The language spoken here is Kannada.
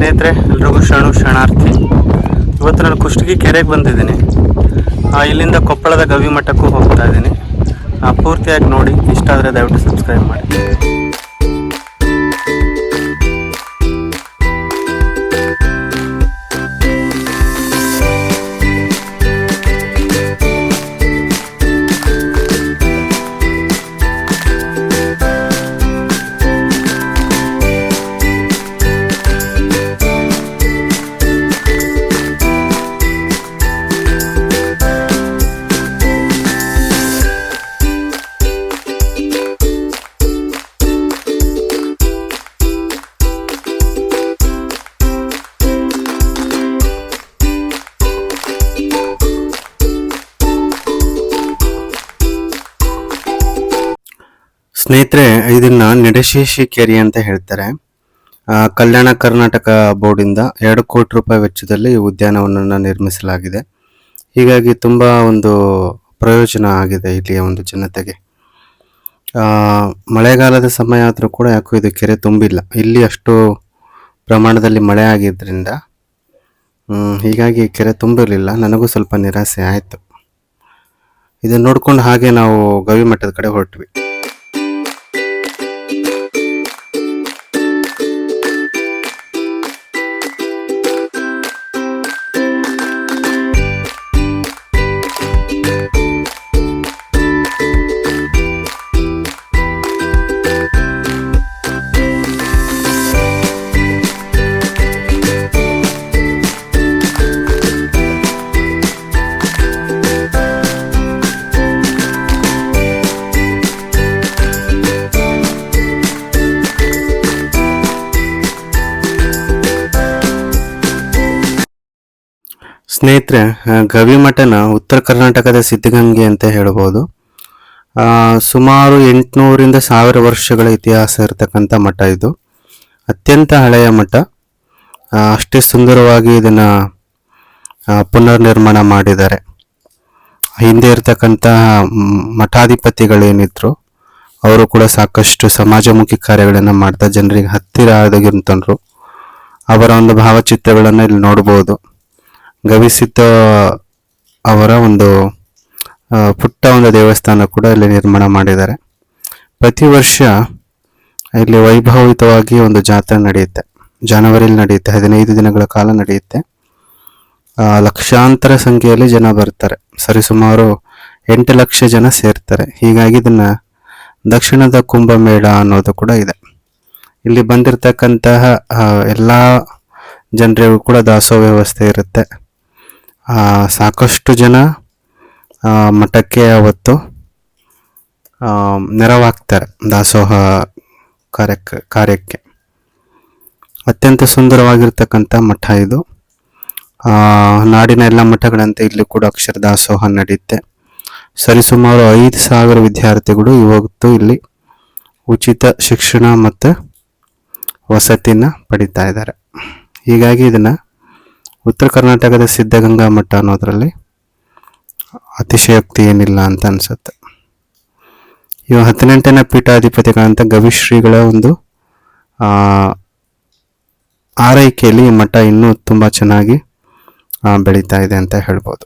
ಸ್ನೇಹಿತರೆ, ಎಲ್ರಿಗೂ ಶರಣಾರ್ಥಿ. ಇವತ್ತು ನಾನು ಕುಷ್ಟಗಿ ಕೆರೆಗೆ ಬಂದಿದ್ದೀನಿ. ಇಲ್ಲಿಂದ ಕೊಪ್ಪಳದ ಗವಿ ಮಠಕ್ಕೂ ಹೋಗ್ತಾ ಇದ್ದೀನಿ. ಪೂರ್ತಿಯಾಗಿ ನೋಡಿ. ಇಷ್ಟ ಆದರೆ ದಯವಿಟ್ಟು ಸಬ್ಸ್ಕ್ರೈಬ್ ಮಾಡಿ. ಸ್ನೇಹಿತರೆ, ಇದನ್ನ ನಿಡಶೇಷಿ ಕೆರೆ ಅಂತ ಹೇಳ್ತಾರೆ. ಕಲ್ಯಾಣ ಕರ್ನಾಟಕ ಬೋರ್ಡಿಂದ 2 ಕೋಟಿ ರೂಪಾಯಿ ವೆಚ್ಚದಲ್ಲಿ ಈ ಉದ್ಯಾನವನವನ್ನು ನಿರ್ಮಿಸಲಾಗಿದೆ. ಹೀಗಾಗಿ ತುಂಬಾ ಒಂದು ಪ್ರಯೋಜನ ಆಗಿದೆ ಇಲ್ಲಿಯ ಒಂದು ಜನತೆಗೆ. ಮಳೆಗಾಲದ ಸಮಯ ಆದರೂ ಕೂಡ ಯಾಕೋ ಇದು ಕೆರೆ ತುಂಬಿಲ್ಲ. ಇಲ್ಲಿ ಅಷ್ಟು ಪ್ರಮಾಣದಲ್ಲಿ ಮಳೆ ಆಗಿದ್ದರಿಂದ ಹೀಗಾಗಿ ಕೆರೆ ತುಂಬಿರಲಿಲ್ಲ. ನನಗೂ ಸ್ವಲ್ಪ ನಿರಾಸೆ ಆಯಿತು. ಇದನ್ನು ನೋಡ್ಕೊಂಡು ಹಾಗೆ ನಾವು ಗವಿ ಮಠದ ಕಡೆ ಹೊರಟ್ವಿ. ಸ್ನೇಹಿತರೆ, ಗವಿ ಮಠನ ಉತ್ತರ ಕರ್ನಾಟಕದ ಸಿದ್ಧಗಂಗೆ ಅಂತ ಹೇಳ್ಬೋದು. ಸುಮಾರು 800ರಿಂದ 1000 ವರ್ಷಗಳ ಇತಿಹಾಸ ಇರತಕ್ಕಂಥ ಮಠ ಇದು. ಅತ್ಯಂತ ಹಳೆಯ ಮಠ. ಅಷ್ಟೇ ಸುಂದರವಾಗಿ ಇದನ್ನ ಪುನರ್ ನಿರ್ಮಾಣ ಮಾಡಿದ್ದಾರೆ. ಹಿಂದೆ ಇರತಕ್ಕಂತಹ ಮಠಾಧಿಪತಿಗಳೇನಿದ್ರು ಅವರು ಕೂಡ ಸಾಕಷ್ಟು ಸಮಾಜಮುಖಿ ಕಾರ್ಯಗಳನ್ನು ಮಾಡ್ತಾ ಜನರಿಗೆ ಹತ್ತಿರ ಆದಾಗಿರ್ತಂದ್ರು. ಅವರ ಒಂದು ಭಾವಚಿತ್ರಗಳನ್ನು ಇಲ್ಲಿ ನೋಡ್ಬೋದು. ಗವಿಸಿದ್ಧ ಅವರ ಒಂದು ಪುಟ್ಟ ಒಂದು ದೇವಸ್ಥಾನ ಕೂಡ ಇಲ್ಲಿ ನಿರ್ಮಾಣ ಮಾಡಿದ್ದಾರೆ. ಪ್ರತಿ ವರ್ಷ ಇಲ್ಲಿ ವೈಭವಿತವಾಗಿ ಒಂದು ಜಾತ್ರೆ ನಡೆಯುತ್ತೆ. ಜನವರಿಯಲ್ಲಿ ನಡೆಯುತ್ತೆ. 15 ದಿನಗಳ ಕಾಲ ನಡೆಯುತ್ತೆ. ಲಕ್ಷಾಂತರ ಸಂಖ್ಯೆಯಲ್ಲಿ ಜನ ಬರ್ತಾರೆ. ಸರಿಸುಮಾರು 8 ಲಕ್ಷ ಜನ ಸೇರ್ತಾರೆ. ಹೀಗಾಗಿ ಇದನ್ನ ದಕ್ಷಿಣದ ಕುಂಭಮೇಳ ಅನ್ನೋದು ಕೂಡ ಇದೆ. ಇಲ್ಲಿ ಬಂದಿರತಕ್ಕಂತಹ ಎಲ್ಲಾ ಜನರಿಗೂ ಕೂಡ ದಾಸೋಹ ವ್ಯವಸ್ಥೆ ಇರುತ್ತೆ. ಸಾಕಷ್ಟು ಜನ ಮಠಕ್ಕೆ ಅವತ್ತು ನೆರವಾಗ್ತಾರೆ ದಾಸೋಹ ಕಾರ್ಯಕ್ಕೆ. ಅತ್ಯಂತ ಸುಂದರವಾಗಿರ್ತಕ್ಕಂಥ ಮಠ ಇದು. ನಾಡಿನ ಎಲ್ಲ ಮಠಗಳಂತೆ ಇಲ್ಲಿ ಕೂಡ ಅಕ್ಷರ ದಾಸೋಹ ನಡೆಯುತ್ತೆ. ಸರಿಸುಮಾರು 5,000 ವಿದ್ಯಾರ್ಥಿಗಳು ಇವತ್ತು ಇಲ್ಲಿ ಉಚಿತ ಶಿಕ್ಷಣ ಮತ್ತು ವಸತಿನ ಪಡಿತಾ ಇದ್ದಾರೆ. ಹೀಗಾಗಿ ಇದನ್ನ ಉತ್ತರ ಕರ್ನಾಟಕದ ಸಿದ್ಧಗಂಗಾ ಮಠ ಅನ್ನೋದ್ರಲ್ಲಿ ಅತಿಶಯೋಕ್ತಿ ಏನಿಲ್ಲ ಅಂತ ಅನ್ಸುತ್ತೆ. ಇವ 18ನೇ ಪೀಠಾಧಿಪತಿಗಳಂತ ಗವಿಶ್ರೀಗಳ ಒಂದು ಆರೈಕೆಯಲ್ಲಿ ಈ ಮಠ ಇನ್ನೂ ತುಂಬಾ ಚೆನ್ನಾಗಿ ಬೆಳೀತಾ ಇದೆ ಅಂತ ಹೇಳ್ಬೋದು.